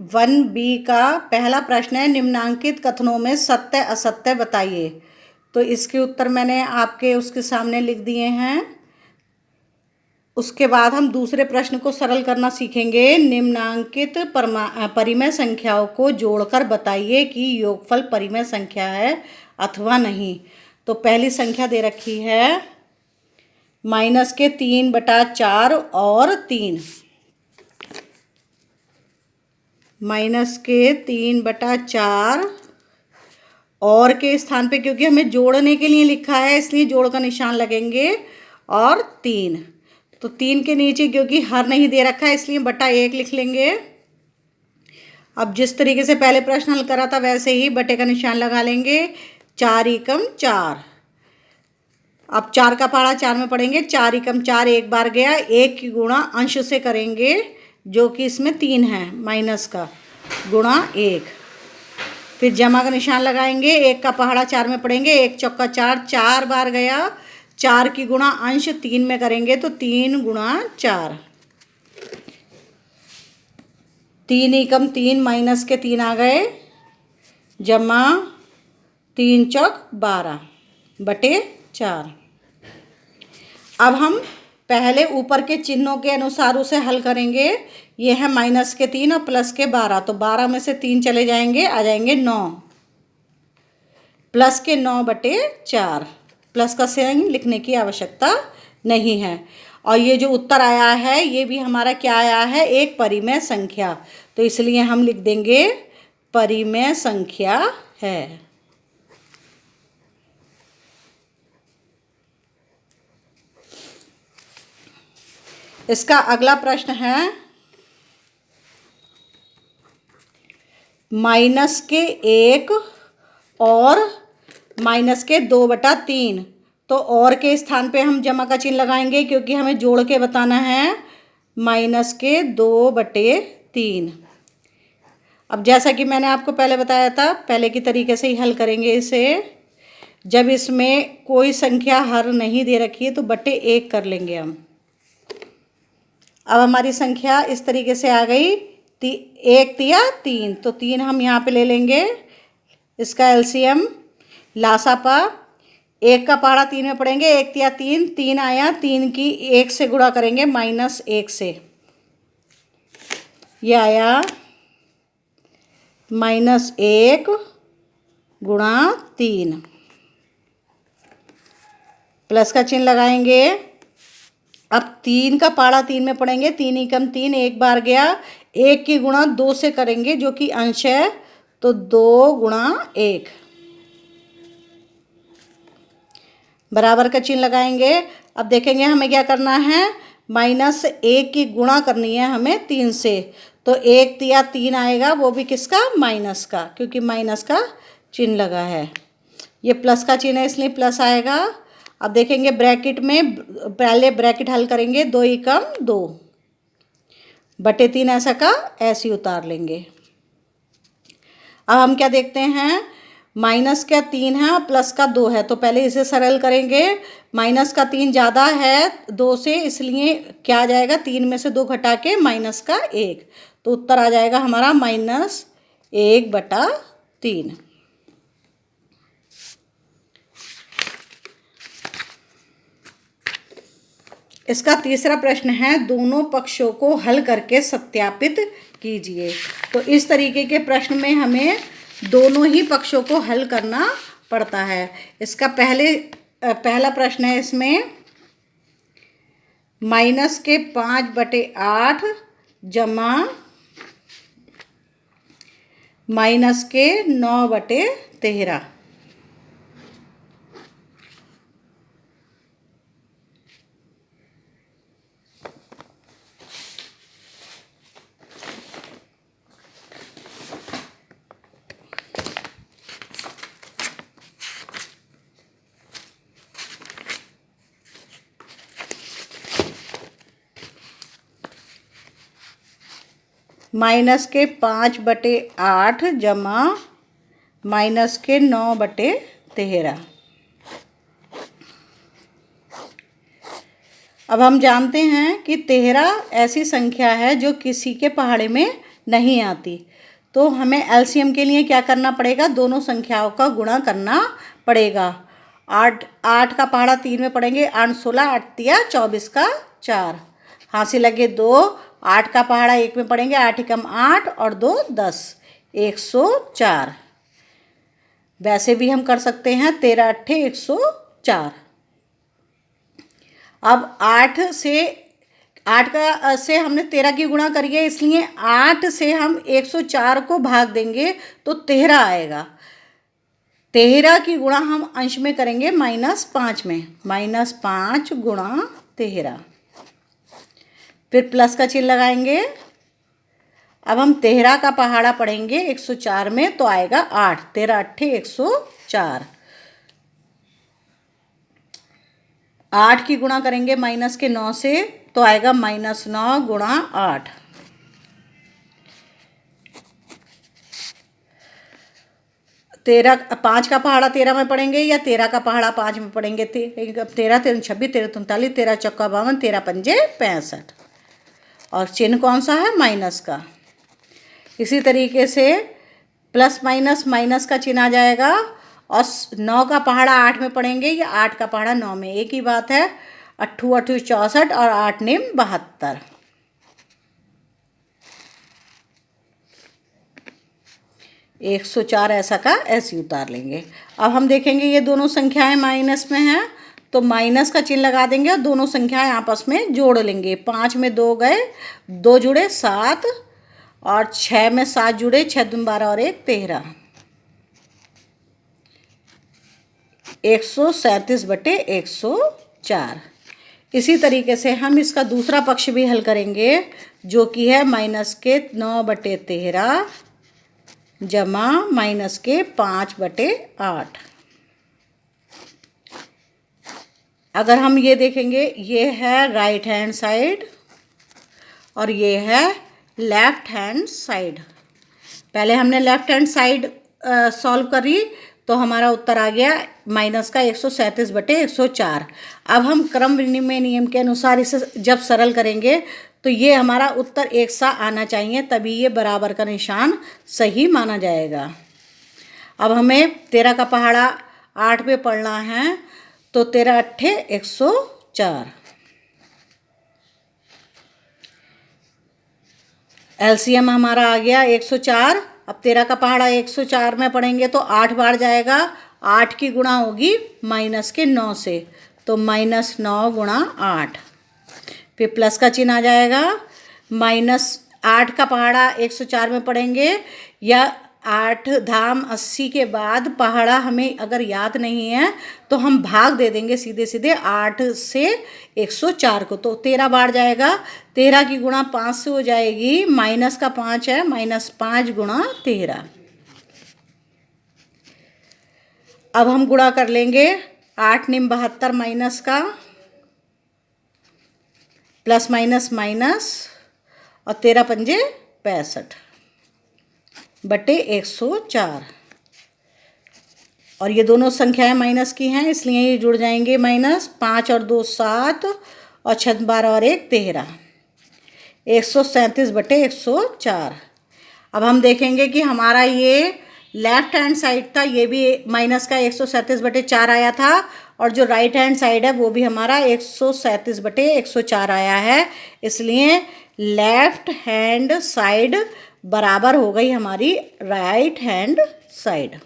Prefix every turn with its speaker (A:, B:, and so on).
A: 1B का पहला प्रश्न है, निम्नांकित कथनों में सत्य असत्य बताइए। तो इसके उत्तर मैंने आपके उसके सामने लिख दिए हैं। उसके बाद हम दूसरे प्रश्न को सरल करना सीखेंगे। निम्नांकित परिमेय संख्याओं को जोड़कर बताइए कि योगफल परिमेय संख्या है अथवा नहीं। तो पहली संख्या दे रखी है -3/4 और 3। -3/4 और के स्थान पे, क्योंकि हमें जोड़ने के लिए लिखा है इसलिए जोड़ का निशान लगेंगे, और 3। तो 3 के नीचे क्योंकि हर नहीं दे रखा है इसलिए बटा 1 लिख लेंगे। अब जिस तरीके से पहले प्रश्न हल करा था वैसे ही बटे का निशान लगा लेंगे। 4 एकम 4। अब 4 का पहाड़ा 4 में पढ़ेंगे। 4 एकम 4 एक बार गया, 1 की गुणा अंश से करेंगे जो कि इसमें 3 है, माइनस का गुणा 1। फिर जमा का निशान लगाएंगे, 1 का पहाड़ा 4 में पढ़ेंगे, 1 चौका 4 4 बार गया, 4 की गुणा अंश 3 में करेंगे तो 3 गुणा 4। 3 एकम 3 माइनस के 3 आ गए, जमा 3 चौक 12 बटे 4। अब हम पहले ऊपर के चिन्हों के अनुसार उसे हल करेंगे। ये है -3 और +12, तो 12 में से 3 चले जाएंगे, आ जाएंगे 9। +9/4, प्लस का साइन लिखने की आवश्यकता नहीं है। और ये जो उत्तर आया है ये भी हमारा क्या आया है, एक परिमेय संख्या। तो इसलिए हम लिख देंगे परिमेय संख्या है। इसका अगला प्रश्न है -1 और -2/3। तो और के स्थान पे हम जमा का चिन्ह लगाएंगे क्योंकि हमें जोड़ के बताना है। -2/3। अब जैसा कि मैंने आपको पहले बताया था, पहले की तरीके से ही हल करेंगे इसे। जब इसमें कोई संख्या हर नहीं दे रखी है तो बटे 1 कर लेंगे हम। अब हमारी संख्या इस तरीके से आ गई, 1 तिया 3, तो 3 हम यहाँ पे ले लेंगे। इसका एलसीएम लासापा, 1 का पहाड़ा 3 में पढ़ेंगे, 1 तिया 3, 3 आया, 3 की 1 से गुणा करेंगे -1 से, ये आया -1 गुणा 3। प्लस का चिन्ह लगाएंगे। अब 3 का पहाड़ा 3 में पढ़ेंगे, 3 एकम 3 एक बार गया, 1 की गुणा 2 से करेंगे जो कि अंश है, तो 2 गुणा 1 बराबर का चिन्ह लगाएंगे। अब देखेंगे हमें क्या करना है, -1 की गुणा करनी है हमें 3 से, तो 1 तिया 3 आएगा, वो भी किसका, माइनस का, क्योंकि माइनस का चिन्ह लगा है। ये प्लस का चिन्ह है इसलिए प्लस आएगा। अब देखेंगे ब्रैकेट में, पहले ब्रैकेट हल करेंगे, 2 एकम 2 बटे 3 ऐसा का ऐसे ही उतार लेंगे। अब हम क्या देखते हैं, माइनस का 3 है और प्लस का 2 है, तो पहले इसे सरल करेंगे। माइनस का 3 ज़्यादा है 2 से, इसलिए क्या आ जाएगा, 3 में से 2 घटा के -1, तो उत्तर आ जाएगा हमारा -1/3। इसका तीसरा प्रश्न है, दोनों पक्षों को हल करके सत्यापित कीजिए। तो इस तरीके के प्रश्न में हमें दोनों ही पक्षों को हल करना पड़ता है। इसका पहला प्रश्न है, इसमें -5/8 जमा -9/13। -5/8 जमा -9/13। अब हम जानते हैं कि 13 ऐसी संख्या है जो किसी के पहाड़े में नहीं आती। तो हमें एलसीएम के लिए क्या करना पड़ेगा, दोनों संख्याओं का गुणा करना पड़ेगा। 8 का पहाड़ा 3 में पढ़ेंगे, 8 16, 8 तिया 24 का 4, हाथ से लगे 2। 8 का पहाड़ा 1 में पढ़ेंगे, 8 एकम 8 और 2 10, 104। वैसे भी हम कर सकते हैं, 13 अट्ठे 104। अब 8 से हमने 13 की गुणा करी है, इसलिए 8 से हम 104 को भाग देंगे तो 13 आएगा। 13 की गुणा हम अंश में करेंगे -5 में, -5 गुणा 13, फिर प्लस का चिन्ह लगाएंगे। अब हम 13 का पहाड़ा पढ़ेंगे 104 में तो आएगा 8, 13 अट्ठे 104। 8 की गुणा करेंगे माइनस के 9 से तो आएगा -9 गुणा 8। 5 का पहाड़ा 13 में पढ़ेंगे या 13 का पहाड़ा 5 में पढ़ेंगे। 13 13 26, 13 39, 13 चौका 52, 13 पंजे 65, और चिन्ह कौन सा है, माइनस का। इसी तरीके से प्लस माइनस माइनस का चिन्ह आ जाएगा, और 9 का पहाड़ा 8 में पढ़ेंगे या 8 का पहाड़ा 9 में, एक ही बात है। 8 8 64 और 8 9 72। एक 104 ऐसा का ऐसे उतार लेंगे। अब हम देखेंगे ये दोनों संख्याएं माइनस में हैं तो माइनस का चिन्ह लगा देंगे और दोनों संख्याएं आपस में जोड़ लेंगे। 5 में 2 गए, 2 जुड़े 7, और 6 में 7 जुड़े, 6 दूनी 12 और 1 13, 137/104। इसी तरीके से हम इसका दूसरा पक्ष भी हल करेंगे, जो कि है -9/13 जमा -5/8। अगर हम ये देखेंगे, ये है राइट हैंड साइड और ये है लेफ्ट हैंड साइड। पहले हमने लेफ्ट हैंड साइड सॉल्व करी तो हमारा उत्तर आ गया -137/104। अब हम क्रम विनिमय नियम के अनुसार इसे जब सरल करेंगे तो ये हमारा उत्तर एक सा आना चाहिए, तभी ये बराबर का निशान सही माना जाएगा। अब हमें 13 का पहाड़ा 8 पे पढ़ना है तो 13 अट्ठे 104। एलसीएम हमारा आ गया 104। अब 13 का पहाड़ा 104 में पढ़ेंगे तो 8 बार जाएगा, 8 की गुणा होगी माइनस के 9 से तो -9 गुणा 8, फिर प्लस का चिन्ह आ जाएगा। -8 का पहाड़ा 104 में पढ़ेंगे या 8 धाम 80 के बाद पहाड़ा हमें अगर याद नहीं है तो हम भाग दे देंगे सीधे सीधे 8 से 104 को, तो 13 बार जाएगा। 13 की गुणा 5 से हो जाएगी, माइनस का 5 है, -5 गुणा 13। अब हम गुणा कर लेंगे 8 9 72 माइनस का, प्लस माइनस माइनस, और 13 पंजे 65/104। और ये दोनों संख्याएं माइनस की हैं इसलिए ये जुड़ जाएंगे माइनस। 5 और 2 7 और 6 12 और 1 13, 137/104। अब हम देखेंगे कि हमारा ये लेफ्ट हैंड साइड था, ये भी माइनस का 137/4 आया था, और जो राइट हैंड साइड है वो भी हमारा 137/104 आया है। इसलिए लेफ्ट हैंड साइड बराबर हो गई हमारी राइट हैंड साइड।